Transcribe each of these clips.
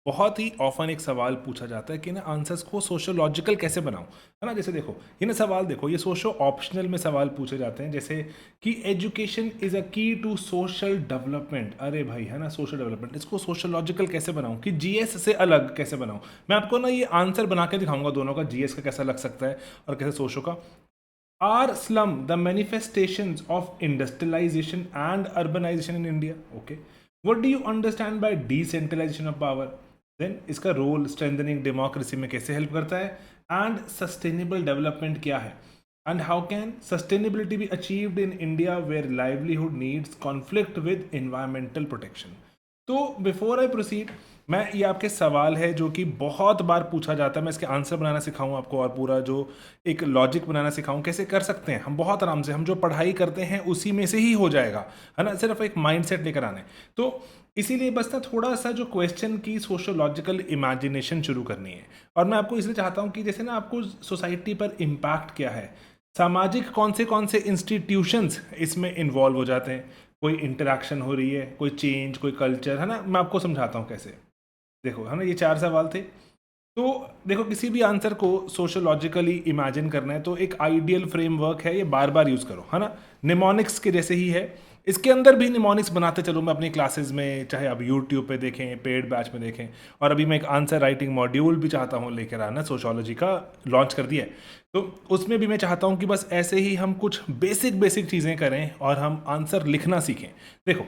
बहुत ही ऑफन एक सवाल पूछा जाता है कि ना आंसर्स को सोशोलॉजिकल कैसे बनाऊं, है ना। जैसे देखो ये ना सवाल, देखो ये सोशो ऑप्शनल में सवाल पूछे जाते हैं, जैसे कि एजुकेशन इज अ की टू सोशल डेवलपमेंट। अरे भाई, है ना, सोशल डेवलपमेंट, इसको सोशोलॉजिकल कैसे बनाऊं, कि जीएस से अलग कैसे बनाऊं। मैं आपको ना ये आंसर बना के दिखाऊंगा दोनों का, जीएस का कैसा लग सकता है और कैसे सोशो का। Are slum the manifestations of industrialization and urbanization in India? Okay. What do you understand by decentralization of power? Then इसका रोल strengthening democracy में कैसे हेल्प करता है, and sustainable development क्या है, and how can sustainability be achieved in India where livelihood needs conflict with environmental protection? तो before I proceed, मैं ये आपके सवाल है जो कि बहुत बार पूछा जाता है, मैं इसके आंसर बनाना सिखाऊं आपको और पूरा जो एक लॉजिक बनाना सिखाऊं कैसे कर सकते हैं हम बहुत आराम से। हम जो पढ़ाई करते हैं उसी में से ही हो जाएगा, है ना, सिर्फ एक माइंडसेट लेकर आने। तो इसीलिए बस ना थोड़ा सा जो क्वेश्चन की सोशोलॉजिकल इमेजिनेशन शुरू करनी है। और मैं आपको इसलिए चाहता हूँ कि जैसे ना आपको सोसाइटी पर इम्पैक्ट क्या है, सामाजिक कौन से इंस्टीट्यूशंस इसमें इन्वॉल्व हो जाते हैं, कोई इंटरेक्शन हो रही है, कोई चेंज, कोई कल्चर, है ना, मैं आपको समझाता हूँ कैसे। देखो, है ना, ये 4 सवाल थे। तो देखो, किसी भी आंसर को सोशोलॉजिकली इमेजिन करना है तो एक आइडियल फ्रेमवर्क है, ये बार बार यूज़ करो, है ना। निमोनिक्स के जैसे ही है, इसके अंदर भी निमोनिक्स बनाते चलो मैं अपनी क्लासेस में, चाहे आप यूट्यूब पे देखें, पेड बैच में देखें। और अभी मैं एक आंसर राइटिंग मॉड्यूल भी चाहता हूँ लेकर आना, सोशोलॉजी का लॉन्च कर दिया है। तो उसमें भी मैं चाहता हूँ कि बस ऐसे ही हम कुछ बेसिक बेसिक चीज़ें करें और हम आंसर लिखना सीखें। देखो,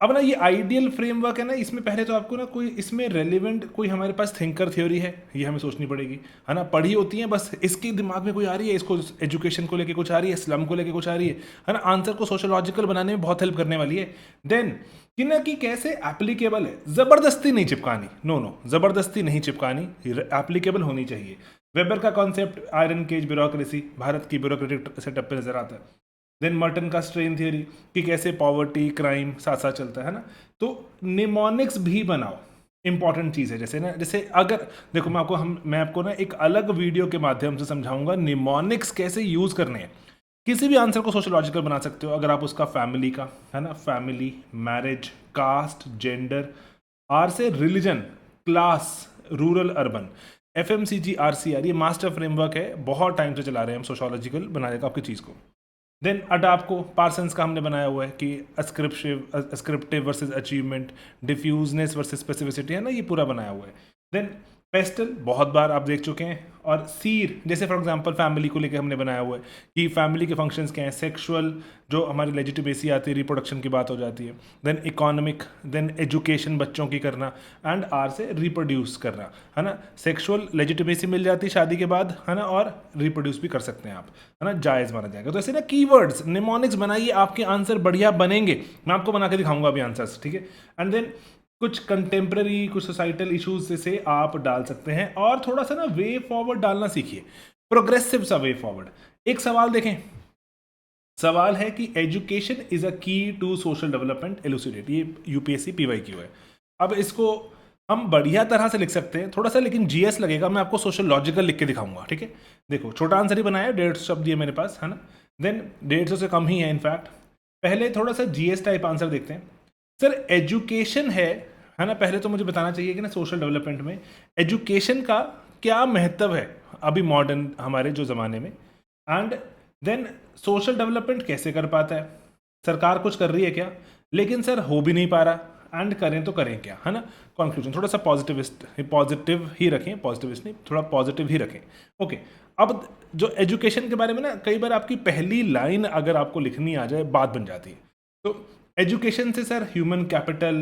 अब ना ये आइडियल फ्रेमवर्क है ना, इसमें पहले तो आपको ना कोई इसमें रेलिवेंट कोई हमारे पास थिंकर थ्योरी है, ये हमें सोचनी पड़ेगी, है ना। पढ़ी होती है, बस इसके दिमाग में कोई आ रही है, इसको एजुकेशन को लेके कुछ आ रही है, स्लम को लेके कुछ आ रही है ना। आंसर को सोशोलॉजिकल बनाने में बहुत हेल्प करने वाली है। देन कि ना कि कैसे एप्लीकेबल है, ज़बरदस्ती नहीं चिपकानी, नो नो, ज़बरदस्ती नहीं चिपकानी, एप्लीकेबल होनी चाहिए। वेबर का concept iron cage bureaucracy Bharat की ब्यूरोक्रेटिक सेटअप पे नजर आता है। देन मर्टन का स्ट्रेन थियरी कि कैसे पॉवर्टी क्राइम साथ साथ चलता है ना। तो निमोनिक्स भी बनाओ, इंपॉर्टेंट चीज़ है। जैसे ना, जैसे अगर देखो मैं आपको ना एक अलग वीडियो के माध्यम से समझाऊंगा निमोनिक्स कैसे यूज़ करने हैं। किसी भी आंसर को सोशोलॉजिकल बना सकते हो अगर आप उसका फैमिली का, है ना, family, marriage, caste, gender, or से religion, class, rural urban, F M C G, R C R, ये मास्टर फ्रेमवर्क है, बहुत टाइम से चला रहे हैं हम सोशोलॉजिकल बनाने का आपकी चीज़ को। देन अडाप्ट को पार्सन्स का हमने बनाया हुआ है कि अस्क्रिप्टिव वर्सेस अचीवमेंट, डिफ्यूजनेस वर्सेस स्पेसिफिसिटी, है ना, ये पूरा बनाया हुआ है। देन पेस्टल बहुत बार आप देख चुके हैं, और सीर जैसे फॉर एग्जांपल फैमिली को लेकर हमने बनाया हुआ है कि फैमिली के फंक्शंस क्या हैं, सेक्सुअल जो हमारी लेजिटिमेसी आती है, रिप्रोडक्शन की बात हो जाती है। देन इकोनॉमिक, देन एजुकेशन बच्चों की करना, एंड आर से रिप्रोड्यूस करना, है ना। सेक्सुअल लेजिटिमेसी मिल जाती है शादी के बाद, है ना, और रिप्रोड्यूस भी कर सकते हैं आप, है ना, जायज़ माना जाएगा। तो ऐसे ना कीवर्ड्स निमोनिक्स बनाइए, आपके आंसर बढ़िया बनेंगे। मैं आपको बना के दिखाऊंगा अभी आंसर्स, ठीक है। एंड देन कुछ कंटेम्प्रेरी, कुछ सोसाइटल इश्यूज से आप डाल सकते हैं, और थोड़ा सा ना वे फॉरवर्ड डालना सीखिए, प्रोग्रेसिव सा वे फॉरवर्ड। एक सवाल देखें, सवाल है कि एजुकेशन इज अ की टू सोशल डेवलपमेंट, एलुसिडेट, ये यूपीएससी पीवाईक्यू है। अब इसको हम बढ़िया तरह से लिख सकते हैं थोड़ा सा, लेकिन जीएस लगेगा, मैं आपको सोशल लॉजिकल लिख के दिखाऊंगा, ठीक है। देखो, छोटा आंसर ही बनाया, 150 शब्द दिए मेरे पास, है ना। देन 150 से कम ही है इनफैक्ट। पहले थोड़ा सा जीएस टाइप आंसर देखते हैं। सर एजुकेशन है ना, पहले तो मुझे बताना चाहिए कि ना सोशल डेवलपमेंट में एजुकेशन का क्या महत्व है अभी मॉडर्न हमारे जो ज़माने में। एंड देन सोशल डेवलपमेंट कैसे कर पाता है, सरकार कुछ कर रही है क्या, लेकिन सर हो भी नहीं पा रहा, एंड करें तो करें क्या, है ना। कंक्लूजन थोड़ा सा पॉजिटिव ही रखें, पॉजिटिविस्ट नहीं, थोड़ा पॉजिटिव ही रखें। ओके, अब जो एजुकेशन के बारे में ना कई बार आपकी पहली लाइन अगर आपको लिखनी आ जाए बात बन जाती है। तो एजुकेशन से सर ह्यूमन कैपिटल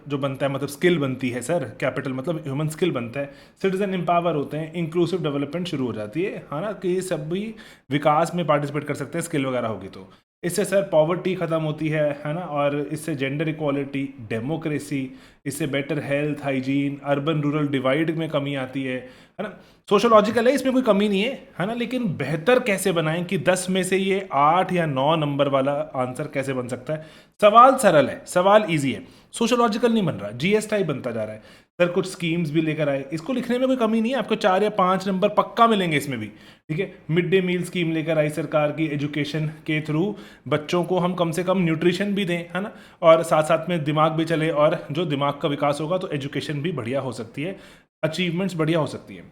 जो बनता है, मतलब स्किल बनती है सर, कैपिटल मतलब ह्यूमन स्किल बनता है, सिटीजन एम्पावर होते हैं, इंक्लूसिव डेवलपमेंट शुरू हो जाती है ना, कि सब भी विकास में पार्टिसिपेट कर सकते हैं, स्किल वगैरह होगी तो। इससे सर पॉवर्टी ख़त्म होती है ना, और इससे जेंडर इक्वालिटी, डेमोक्रेसी, इससे better health, hygiene, urban rural divide में कमी आती है ना। सोशोलॉजिकल है, इसमें कोई कमी नहीं है ना, लेकिन बेहतर कैसे बनाएं कि 10 में से ये 8 या 9 नंबर वाला आंसर कैसे बन सकता है। सवाल सरल है, सवाल इजी है, सोशोलॉजिकल नहीं बन रहा, जीएस टाइप बनता जा रहा है। सर कुछ स्कीम्स भी लेकर आए, इसको लिखने में कोई कमी नहीं है, आपको 4 या 5 नंबर पक्का मिलेंगे इसमें भी, ठीक है। मिड डे मील स्कीम लेकर आई सरकार की, एजुकेशन के थ्रू बच्चों को हम कम से कम न्यूट्रिशन भी दें, है ना, और साथ साथ में दिमाग भी चले, और जो दिमाग दिमाग का विकास होगा तो एजुकेशन भी बढ़िया हो सकती है, अचीवमेंट्स बढ़िया हो सकती है।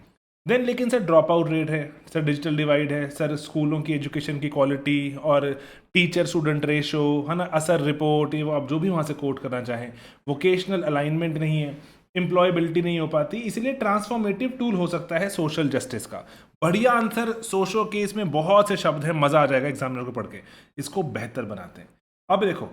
देन लेकिन सर ड्रॉप आउट रेट है, सर डिजिटल डिवाइड है, सर स्कूलों की एजुकेशन की क्वालिटी और टीचर स्टूडेंट रेशो, है ना, असर रिपोर्ट, ये वो आप जो भी वहाँ से कोट करना चाहें, वोकेशनल अलाइनमेंट नहीं है, एम्प्लॉयबिलिटी नहीं हो पाती, इसलिए ट्रांसफॉर्मेटिव टूल हो सकता है सोशल जस्टिस का। बढ़िया आंसर सोशो केस में बहुत से शब्द हैं, मजा आ जाएगा एग्जामिनर को पढ़ के, इसको बेहतर बनाते हैं। अब देखो,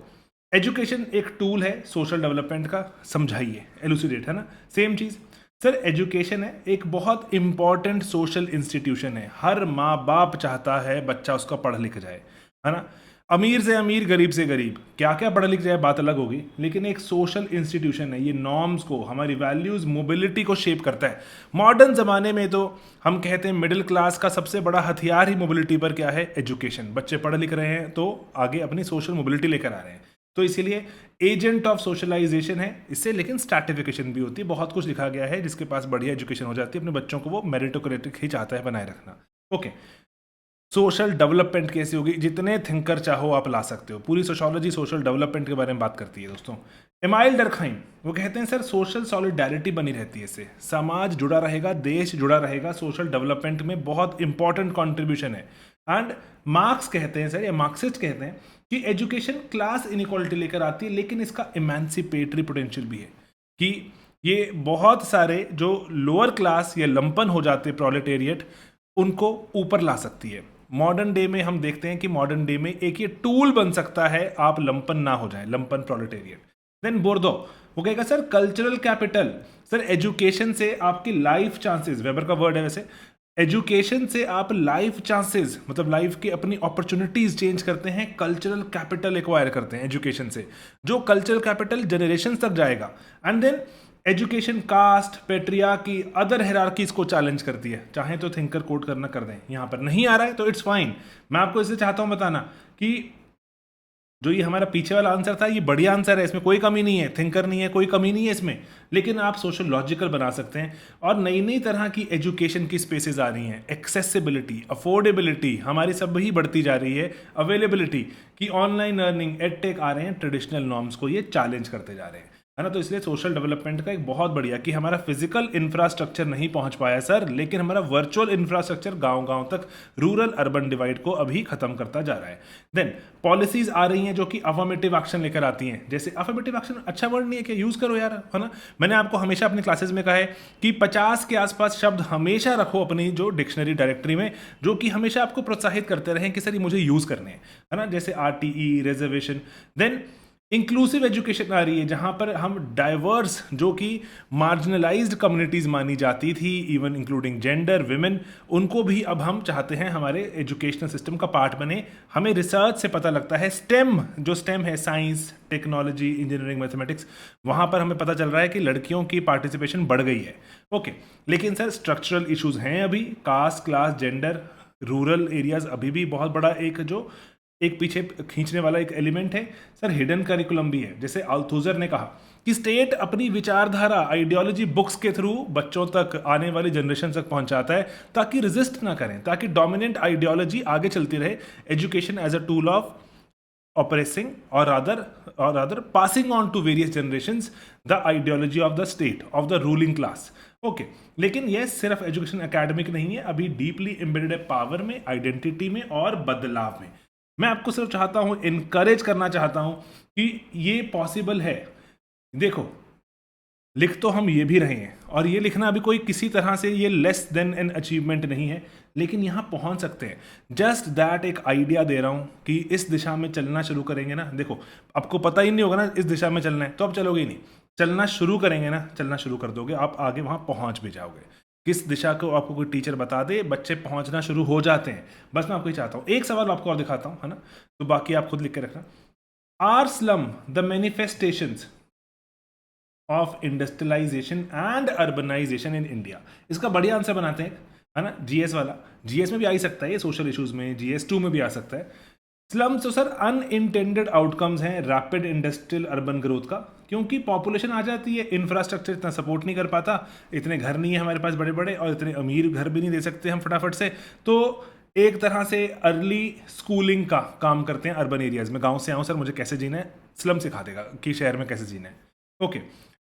एजुकेशन एक टूल है सोशल डेवलपमेंट का, समझाइए, एलुसिडेट, है ना, सेम चीज। सर एजुकेशन है एक बहुत इंपॉर्टेंट सोशल इंस्टीट्यूशन है, हर माँ बाप चाहता है बच्चा उसका पढ़ लिख जाए, है ना, अमीर से अमीर, गरीब से गरीब, क्या क्या पढ़ लिख जाए बात अलग होगी, लेकिन एक सोशल इंस्टीट्यूशन है, ये नॉर्म्स को, हमारी वैल्यूज, मोबिलिटी को शेप करता है। मॉडर्न जमाने में तो हम कहते हैं मिडिल क्लास का सबसे बड़ा हथियार ही मोबिलिटी पर क्या है, एजुकेशन। बच्चे पढ़ लिख रहे हैं तो आगे अपनी सोशल मोबिलिटी लेकर आ रहे हैं, तो इसीलिए एजेंट ऑफ सोशलाइजेशन है इससे, लेकिन स्ट्रैटिफिकेशन भी होती है। बहुत कुछ लिखा गया है, जिसके पास बढ़िया एजुकेशन हो जाती है अपने बच्चों को वो मेरिटोक्रेटिक ही चाहता है बनाए रखना। ओके, सोशल डेवलपमेंट कैसी होगी, जितने थिंकर चाहो आप ला सकते हो, पूरी सोशोलॉजी सोशल डेवलपमेंट के बारे में बात करती है दोस्तों। एमाइल डरखाइम वो कहते हैं सर सोशल सॉलिडारिटी बनी रहती है, इससे समाज जुड़ा रहेगा, देश जुड़ा रहेगा, सोशल डेवलपमेंट में बहुत इंपॉर्टेंट कॉन्ट्रीब्यूशन है। एंड मार्क्स कहते हैं सर, या मार्क्सिस्ट कहते हैं कि एजुकेशन क्लास इनइक्वालिटी लेकर आती है, लेकिन इसका इमेंसिपेटरी पोटेंशियल भी है, कि ये बहुत सारे जो लोअर क्लास या लंपन हो जाते प्रोलेटेरिएट, उनको ऊपर ला सकती है। मॉडर्न डे में हम देखते हैं कि मॉडर्न डे में एक ये टूल बन सकता है, आप लंपन ना हो जाए, लंपन प्रोलेटेरिएट। देन बोर्दो वो कहेगा sir cultural capital, sir education से आपकी लाइफ चांसेस, वेबर का वर्ड है वैसे, एजुकेशन से आप लाइफ चांसेस मतलब लाइफ की अपनी अपॉर्चुनिटीज चेंज करते हैं, कल्चरल कैपिटल एक्वायर करते हैं एजुकेशन से, जो कल्चरल कैपिटल जनरेशन तक जाएगा। And then education caste, patriarchy, other hierarchies को चैलेंज करती है। चाहे तो थिंकर कोड करना कर दें, यहाँ पर नहीं आ रहा है तो इट्स फाइन। मैं आपको इससे चाहता हूँ बताना कि जो ये हमारा पीछे वाला आंसर था, ये बढ़िया आंसर है, इसमें कोई कमी नहीं है, थिंकर नहीं है, कोई कमी नहीं है इसमें, लेकिन आप सोशल लॉजिकल बना सकते हैं। और नई नई तरह की एजुकेशन की स्पेसेस आ रही हैं, एक्सेसिबिलिटी, अफोर्डेबिलिटी हमारी सब ही बढ़ती जा रही है, अवेलेबिलिटी की, ऑनलाइन अर्निंग, एडटेक आ रहे हैं, ट्रेडिशनल नॉर्म्स को ये चैलेंज करते जा रहे हैं, है ना। तो इसलिए सोशल डेवलपमेंट का एक बहुत बढ़िया कि हमारा फिजिकल इंफ्रास्ट्रक्चर नहीं पहुंच पाया सर, लेकिन हमारा वर्चुअल इंफ्रास्ट्रक्चर गांव गांव तक रूरल अर्बन डिवाइड को अभी खत्म करता जा रहा है। देन पॉलिसीज आ रही हैं जो कि अफर्मेटिव एक्शन लेकर आती हैं, जैसे अफर्मेटिव एक्शन अच्छा वर्ड नहीं है कि यूज करो यार, है ना। मैंने आपको हमेशा अपनी क्लासेस में कहा है कि 50 के आसपास शब्द हमेशा रखो अपनी जो डिक्शनरी डायरेक्टरी में, जो कि हमेशा आपको प्रोत्साहित करते रहें कि सर ये मुझे यूज करने हैं, है ना, जैसे RTE, reservation. Then inclusive education आ रही है, जहां पर हम डाइवर्स, जो कि मार्जिनलाइज्ड कम्युनिटीज मानी जाती थी, इवन इंक्लूडिंग जेंडर, विमेन, उनको भी अब हम चाहते हैं हमारे एजुकेशनल सिस्टम का पार्ट बने। हमें रिसर्च से पता लगता है, स्टेम जो स्टेम है, साइंस, टेक्नोलॉजी, इंजीनियरिंग, मैथमेटिक्स, वहां पर हमें पता चल रहा है कि लड़कियों की पार्टिसिपेशन बढ़ गई है। ओके, लेकिन सर स्ट्रक्चरल इश्यूज हैं अभी, caste, class, gender, rural areas अभी भी बहुत बड़ा एक पीछे खींचने वाला एक एलिमेंट है। सर हिडन करिकुलम भी है, जैसे अल्थुजर ने कहा कि स्टेट अपनी विचारधारा, आइडियोलॉजी बुक्स के थ्रू बच्चों तक, आने वाली जनरेशन तक पहुंचाता है, ताकि रेजिस्ट ना करें, ताकि डोमिनेंट आइडियोलॉजी आगे चलती रहे। Education as a tool of oppressing or rather passing on to various generations the ideology of the state, of the ruling class. Okay, लेकिन यह सिर्फ एजुकेशन एकेडमिक नहीं है, अभी डीपली एम्बेडेड है पावर में, आइडेंटिटी में और बदलाव में। मैं आपको सिर्फ चाहता हूं, इनकरेज करना चाहता हूं कि ये पॉसिबल है। देखो, लिख तो हम ये भी रहे हैं, और ये लिखना अभी कोई किसी तरह से ये लेस देन एन अचीवमेंट नहीं है, लेकिन यहाँ पहुँच सकते हैं। जस्ट दैट एक आइडिया दे रहा हूँ कि इस दिशा में चलना शुरू करेंगे ना, देखो आपको पता ही नहीं होगा ना इस दिशा में चलना है, तो आप चलोगे ही नहीं। चलना शुरू करेंगे ना, चलना शुरू कर दोगे, आप आगे वहाँ पहुँच भी जाओगे। किस दिशा को आपको कोई टीचर बता दे, बच्चे पहुँचना शुरू हो जाते हैं। बस मैं आपको ही चाहता हूँ, एक सवाल आपको और दिखाता हूँ, है ना, तो बाकी आप खुद लिख के रखना। Are slum the manifestations of industrialisation and urbanisation in India? इसका बढ़िया आंसर बनाते हैं, है ना, जीएस वाला। जीएस में भी आ ही सकता है ये, सोशल इश्यूज में, GS2 में भी आ सकता है। स्लम्स तो सर अनइंटेंडेड आउटकम्स हैं रैपिड इंडस्ट्रियल अर्बन ग्रोथ का, क्योंकि पॉपुलेशन आ जाती है, इंफ्रास्ट्रक्चर इतना सपोर्ट नहीं कर पाता, इतने घर नहीं है हमारे पास बड़े बड़े, और इतने अमीर घर भी नहीं दे सकते हम फटाफट से, तो एक तरह से अर्ली स्कूलिंग का काम करते हैं अर्बन एरियाज में। गाँव से आऊँ सर, मुझे कैसे जीना है, स्लम सिखा देगा कि शहर में कैसे जीना है। ओके,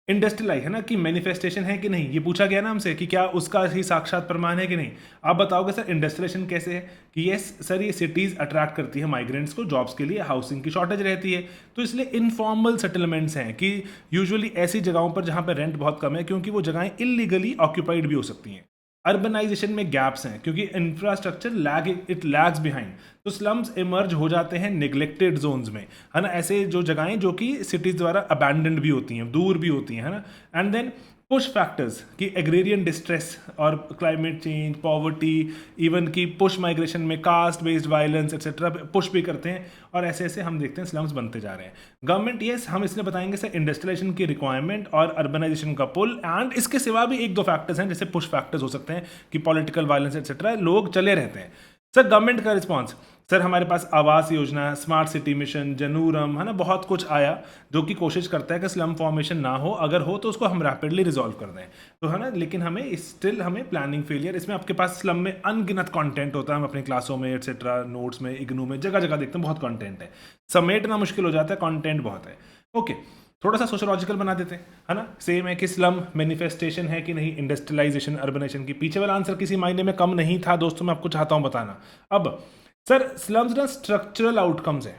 इंडस्ट्रियलाइज है ना, कि मैनिफेस्टेशन है कि नहीं, ये पूछा गया ना हमसे कि क्या उसका ही साक्षात प्रमाण है कि नहीं। आप बताओगे सर इंडस्ट्रियलाइजेशन कैसे है, कि यस सर ये सिटीज़ अट्रैक्ट करती है माइग्रेंट्स को जॉब्स के लिए, हाउसिंग की शॉर्टेज रहती है, तो इसलिए इनफॉर्मल सेटलमेंट्स हैं कि यूजुअली ऐसी जगहों पर जहाँ पर रेंट बहुत कम है, क्योंकि वो जगहें इलीगली ऑक्यूपाइड भी हो सकती हैं। अर्बनाइजेशन में गैप्स हैं क्योंकि इंफ्रास्ट्रक्चर इट लैग्स बिहाइंड, तो स्लम्स इमर्ज हो जाते हैं निगलेक्टेड जोन्स में, है ना, ऐसे जो जगहें जो कि सिटीज़ द्वारा अबैंडन्ड भी होती हैं, दूर भी होती हैं, है ना। एंड देन पुश फैक्टर्स कि एग्रेरियन डिस्ट्रेस और क्लाइमेट चेंज, पॉवर्टी, इवन की पुश माइग्रेशन में caste based violence etcetera push भी करते हैं, और ऐसे ऐसे हम देखते हैं स्लम्स बनते जा रहे हैं। गवर्नमेंट यस हम इसलिए बताएंगे सर इंडस्ट्रियलाइजेशन की रिक्वायरमेंट और अर्बनाइजेशन का पुल, एंड इसके सिवा भी एक दो फैक्टर्स हैं जैसे पुश फैक्टर्स हो सकते हैं कि पॉलिटिकल वायलेंस एक्सेट्रा लोग चले रहते हैं। सर गवर्नमेंट का रिस्पॉन्स, सर हमारे पास Awas Yojana, smart city mission, जनूरम, है ना, बहुत कुछ आया जो कि कोशिश करता है कि स्लम फॉर्मेशन ना हो, अगर हो तो उसको हम रैपिडली रिजॉल्व कर दें, तो है ना। लेकिन हमें स्टिल हमें प्लानिंग फेलियर, इसमें आपके पास स्लम में अनगिनत कंटेंट होता है, हम अपनी क्लासों में एक्सेट्रा नोट्स में इग्नू में जगह जगह देखते हैं बहुत कंटेंट है, समेटना मुश्किल हो जाता है, कंटेंट बहुत है। ओके, थोड़ा सा सोशोलॉजिकल बना देते हैं, है ना। सेम है कि स्लम मैनिफेस्टेशन है कि नहीं, इंडस्ट्रियलाइजेशन अर्बनाइजेशन की, पीछे वाला आंसर किसी मायने में कम नहीं था दोस्तों, मैं आपको चाहता हूं बताना। अब सर स्लम्स ना स्ट्रक्चरल आउटकम्स है,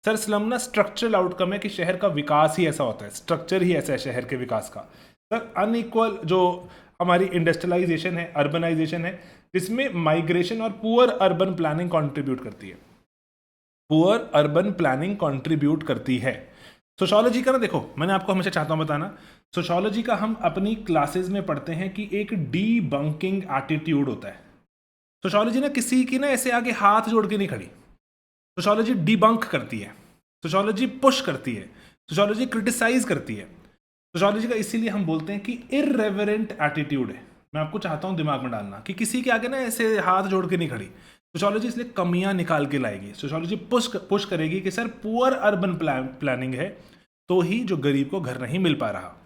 सर स्लम ना स्ट्रक्चरल आउटकम है कि शहर का विकास ही ऐसा होता है, स्ट्रक्चर ही ऐसा है शहर के विकास का। सर अनइक्वल जो हमारी इंडस्ट्रियलाइजेशन है, अर्बनाइजेशन है, जिसमें माइग्रेशन और पुअर अर्बन प्लानिंग कंट्रीब्यूट करती है, पुअर अर्बन प्लानिंग कंट्रीब्यूट करती है। सोशोलॉजी का ना देखो, मैंने आपको हमेशा चाहता हूं बताना, सोशोलॉजी का हम अपनी क्लासेस में पढ़ते हैं कि एक डी बंकिंग एटीट्यूड होता है। सोशोलॉजी ना किसी की ना ऐसे आगे हाथ जोड़ के नहीं खड़ी, सोशोलॉजी डिबंक करती है, सोशोलॉजी पुश करती है, सोशोलॉजी क्रिटिसाइज करती है। सोशोलॉजी का इसीलिए हम बोलते हैं कि इररेवरेंट एटीट्यूड है, मैं आपको चाहता हूं दिमाग में डालना कि किसी के आगे ना ऐसे हाथ जोड़ के नहीं खड़ी। सोशोलॉजी इसलिए कमियां निकाल के लाएगी, सोशोलॉजी पुश करेगी कि सर पुअर अर्बन प्लानिंग है तो ही जो गरीब को घर नहीं मिल पा रहा।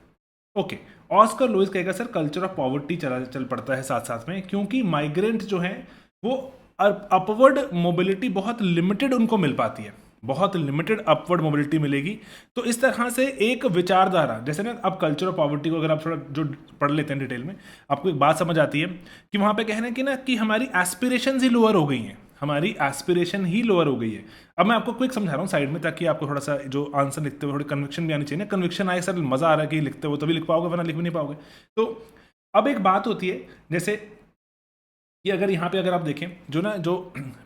ओके, ऑस्कर लुइस कहेगा सर कल्चर ऑफ पॉवर्टी चल पड़ता है साथ साथ में, क्योंकि माइग्रेंट जो हैं वो अपवर्ड मोबिलिटी बहुत लिमिटेड उनको मिल पाती है, बहुत लिमिटेड अपवर्ड मोबिलिटी मिलेगी। तो इस तरह से एक विचारधारा, जैसे ना अब कल्चर ऑफ पॉवर्टी को अगर आप थोड़ा जो पढ़ लेते हैं डिटेल में, आपको एक बात समझ आती है कि वहाँ पे कहना है कि ना कि हमारी एस्पिरेशंस ही लोअर हो गई हैं, हमारी एस्पिरेशन ही लोअर हो गई है। अब मैं आपको क्विक समझा रहा हूँ साइड में, ताकि आपको थोड़ा सा जो आंसर लिखते हुए थोड़ी कन्विक्शन भी आनी चाहिए ना, कन्विक्शन आए सर मज़ा आ रहा है कि लिखते हो तभी लिख पाओगे, वरना लिख भी नहीं पाओगे। तो अब एक बात होती है जैसे कि अगर यहाँ पे अगर आप देखें जो ना जो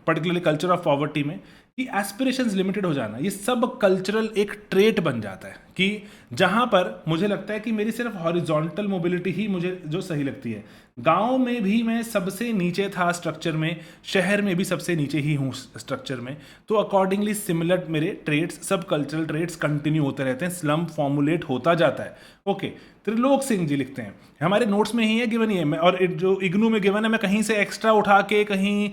पर्टिकुलरली कल्चर ऑफ पॉवर्टी में कि एस्पिरेशंस लिमिटेड हो जाना, ये सब कल्चरल एक ट्रेट बन जाता है कि जहाँ पर मुझे लगता है कि मेरी सिर्फ हॉरिजॉन्टल मोबिलिटी ही मुझे जो सही लगती है, गांव में भी मैं सबसे नीचे था स्ट्रक्चर में, शहर में भी सबसे नीचे ही हूँ स्ट्रक्चर में, तो अकॉर्डिंगली सिमिलर मेरे ट्रेड्स, सब कल्चरल ट्रेड्स कंटिन्यू होते रहते हैं, स्लम फॉर्मुलेट होता जाता है। ओके, त्रिलोक सिंह जी लिखते हैं, हमारे नोट्स में ही है, गिवन ही है, और जो इग्नू में गिवन है, मैं कहीं से एक्स्ट्रा उठा के कहीं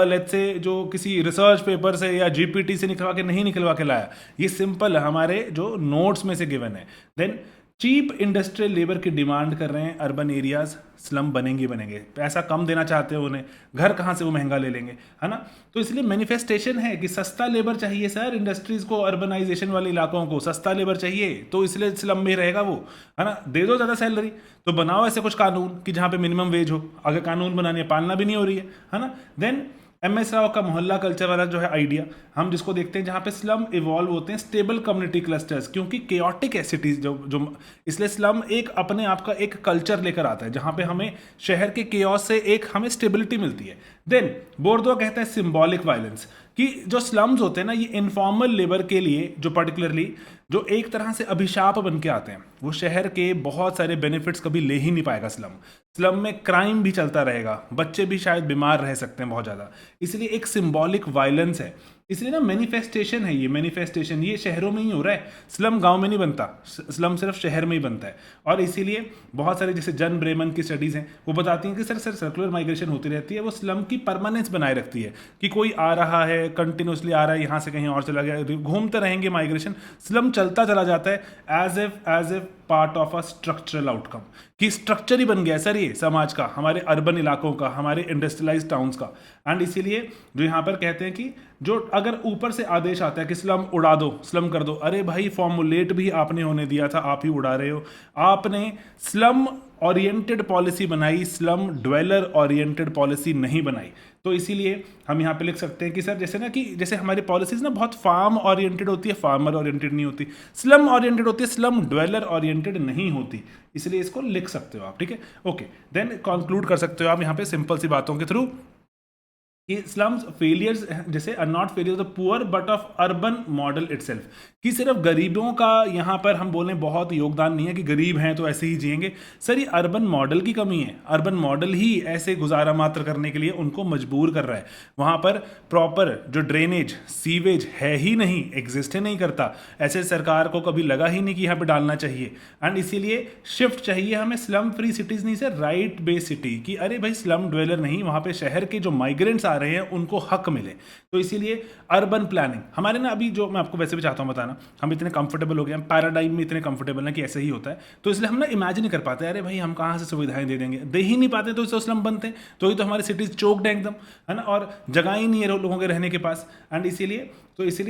लेट्स से जो किसी रिसर्च पेपर से या जीपीटी से निकलवा के नहीं निकलवा के लाया, ये सिंपल हमारे जो नोट्स में से गिवन है। देन चीप इंडस्ट्रियल लेबर की डिमांड कर रहे हैं अर्बन एरियाज, स्लम बनेंगे बनेंगे, पैसा कम देना चाहते हो उन्हें, घर कहाँ से वो महंगा ले लेंगे, है ना। तो इसलिए मैनिफेस्टेशन है कि सस्ता लेबर चाहिए सर, इंडस्ट्रीज को, अर्बनाइजेशन वाले इलाकों को सस्ता लेबर चाहिए, तो इसलिए स्लम में रहेगा वो, है ना। दे दो ज़्यादा सैलरी, तो बनाओ ऐसे कुछ कानून कि जहाँ पे मिनिमम वेज हो, अगर कानून बनाने पालना भी नहीं हो रही है ना। देन MS राव का मोहल्ला कल्चर वाला जो है आइडिया, हम जिसको देखते हैं जहाँ पे स्लम इवॉल्व होते हैं स्टेबल कम्युनिटी क्लस्टर्स, क्योंकि केओटिक है सिटीज जो इसलिए स्लम एक अपने आप का एक कल्चर लेकर आता है जहाँ पे हमें शहर के केओस से एक हमें स्टेबिलिटी मिलती है। देन बोर्दो कहता है सिंबॉलिक वायलेंस, कि जो स्लम्स होते हैं ना, ये इनफॉर्मल लेबर के लिए जो पर्टिकुलरली जो एक तरह से अभिशाप बन के आते हैं, वो शहर के बहुत सारे बेनिफिट्स कभी ले ही नहीं पाएगा स्लम में क्राइम भी चलता रहेगा, बच्चे भी शायद बीमार रह सकते हैं बहुत ज़्यादा, इसलिए एक सिंबॉलिक वायलेंस है। इसलिए ना मैनिफेस्टेशन है, ये मैनिफेस्टेशन ये शहरों में ही हो रहा है, स्लम गांव में नहीं बनता, स्लम सिर्फ शहर में ही बनता है। और इसीलिए बहुत सारे जैसे जन ब्रेमन की स्टडीज़ हैं, वो बताती हैं कि सर सर्कुलर माइग्रेशन होती रहती है, वो स्लम की परमानेंस बनाए रखती है, कि कोई आ रहा है कंटिन्यूसली आ रहा है, यहाँ से कहीं और चला गया, घूमते रहेंगे माइग्रेशन, स्लम चलता चला जाता है as if part of a structural outcome, कि स्ट्रक्चर ही बन गया सर ये समाज का, हमारे अर्बन इलाकों का, हमारे इंडस्ट्रियलाइज टाउन्स का। एंड इसीलिए जो यहाँ पर कहते हैं कि जो अगर ऊपर से आदेश आता है कि स्लम उड़ा दो, स्लम कर दो, अरे भाई फॉर्मुलेट भी आपने होने दिया था, आप ही उड़ा रहे हो। आपने स्लम ओरिएंटेड पॉलिसी बनाई, स्लम ड्वेलर ओरिएंटेड पॉलिसी नहीं बनाई। तो इसीलिए हम यहाँ पे लिख सकते हैं कि सर जैसे ना कि जैसे हमारी पॉलिसीज ना बहुत फार्म ओरिएंटेड होती है, फार्मर ओरिएंटेड नहीं होती, स्लम ओरिएंटेड होती है, स्लम ड्वेलर ओरिएंटेड नहीं होती। इसलिए इसको लिख सकते हो आप, ठीक है। ओके, देन कंक्लूड कर सकते हो आप यहाँ पे सिंपल सी बातों के थ्रू कि स्लम्स फेलियर्स जैसे are not failures of poor but of urban model itself, कि सिर्फ गरीबों का यहाँ पर हम बोलें बहुत योगदान नहीं है कि गरीब हैं तो ऐसे ही जिएंगे। सर ये अर्बन मॉडल की कमी है, अर्बन मॉडल ही ऐसे गुजारा मात्र करने के लिए उनको मजबूर कर रहा है। वहाँ पर प्रॉपर जो ड्रेनेज सीवेज है ही नहीं, एग्जिस्ट ही नहीं करता, ऐसे सरकार को कभी लगा ही नहीं कि यहाँ पर डालना चाहिए। एंड इसीलिए शिफ्ट चाहिए हमें स्लम फ्री सिटीज़ नहीं सर, राइट बेस्ड सिटी, कि अरे भाई स्लम ड्वेलर नहीं, वहाँ पे शहर के जो माइग्रेंट्स आ रहे हैं उनको हक मिले। तो इसीलिए अर्बन प्लानिंग हमारे ना अभी जो मैं आपको वैसे भी चाहता हूँ बताना, हम इतने कंफर्टेबल हो गए, हम पैराडाइम में इतने कंफर्टेबल हैं कि ऐसे ही होता है, तो इसलिए हम ना इमेजिन नहीं कर पाते, अरे भाई हम कहाँ से सुविधाएं दे देंगे, दे ही नहीं पाते तो इससे स्लम बनते हैं, तो ही तो हमारी सिटीज चोक्ड है एकदम, है ना, और जगह ही नहीं है लोगों के रहने के पास। एंड इसीलिए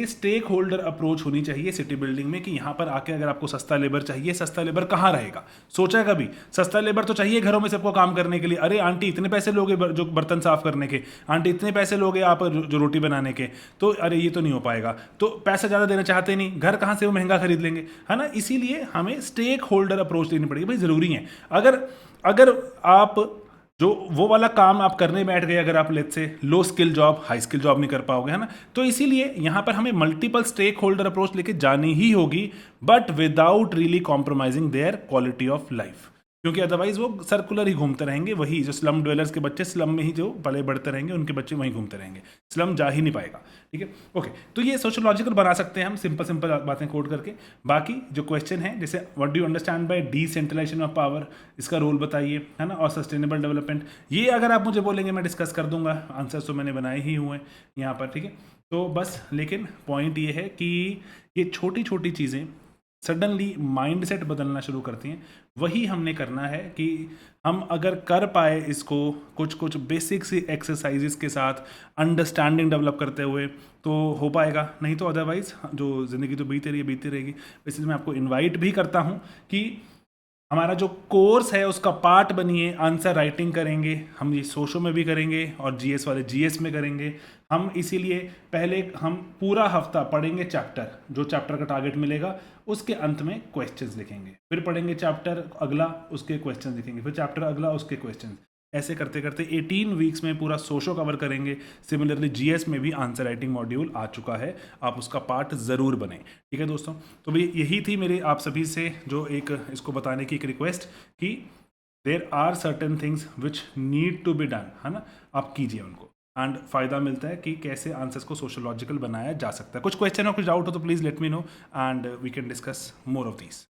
स्टेक होल्डर अप्रोच होनी चाहिए सिटी बिल्डिंग में, कि यहाँ पर आके अगर आपको सस्ता लेबर चाहिए, सस्ता लेबर कहाँ रहेगा, सोचा कभी, सस्ता लेबर तो चाहिए घरों में सबको काम करने के लिए। अरे आंटी इतने पैसे लोगे जो बर्तन साफ करने के, आंटी इतने पैसे लोगे आप जो रोटी बनाने के, तो अरे ये तो नहीं हो पाएगा, तो पैसा ज़्यादा देना चाहते नहीं, घर कहाँ से वो महंगा खरीद लेंगे, है ना। इसीलिए हमें स्टेक होल्डर अप्रोच लेनी पड़ेगी, भाई ज़रूरी है। अगर आप जो वो वाला काम आप करने बैठ गए, अगर आप लेट से लो skill job high skill job नहीं कर पाओगे, है ना, तो इसीलिए यहाँ पर हमें मल्टीपल स्टेक होल्डर अप्रोच लेके जानी ही होगी, but without really compromising there quality of life, क्योंकि अदरवाइज वो सर्कुलर ही घूमते रहेंगे, वही जो स्लम ड्वेलर्स के बच्चे स्लम में ही जो पले बढ़ते रहेंगे, उनके बच्चे वहीं घूमते रहेंगे, स्लम जा ही नहीं पाएगा, ठीक है। ओके, तो ये सोशोलॉजिकल बना सकते हैं हम सिंपल बातें कोड करके। बाकी जो क्वेश्चन है, जैसे what do you understand by decentralisation of power, इसका रोल बताइए, है ना, और सस्टेनेबल डेवलपमेंट, ये अगर आप मुझे बोलेंगे मैं डिस्कस कर दूंगा, आंसर्स तो मैंने बनाए ही हुए हैं यहाँ पर, ठीक है। तो बस, लेकिन पॉइंट ये है कि ये छोटी छोटी चीज़ें सडनली माइंडसेट बदलना शुरू करती हैं। वही हमने करना है कि हम अगर कर पाए इसको कुछ बेसिक सी एक्सरसाइजेस के साथ अंडरस्टैंडिंग डेवलप करते हुए, तो हो पाएगा, नहीं तो अदरवाइज जो ज़िंदगी तो बीती रहेगी। इसलिए मैं आपको इनवाइट भी करता हूँ कि हमारा जो कोर्स है उसका पार्ट बनिए, आंसर राइटिंग करेंगे हम, ये सोशो में भी करेंगे और जीएस वाले जीएस में करेंगे हम। इसीलिए पहले हम पूरा हफ्ता पढ़ेंगे चैप्टर, जो चैप्टर का टारगेट मिलेगा उसके अंत में क्वेश्चंस लिखेंगे, फिर पढ़ेंगे चैप्टर अगला, उसके क्वेश्चंस लिखेंगे, फिर चैप्टर अगला, उसके क्वेश्चंस, ऐसे करते करते 18 वीक्स में पूरा सोशो कवर करेंगे। सिमिलरली जीएस में भी आंसर राइटिंग मॉड्यूल आ चुका है, आप उसका पार्ट ज़रूर बने, ठीक है दोस्तों। तो भाई यही थी मेरे आप सभी से जो एक इसको बताने की एक रिक्वेस्ट कि there are certain things which need to be done, है ना, आप कीजिए उनको, एंड फ़ायदा मिलता है कि कैसे आंसर्स को सोशोलॉजिकल बनाया जा सकता है। कुछ क्वेश्चन हो, कुछ डाउट हो तो please let me know and we can discuss more of these.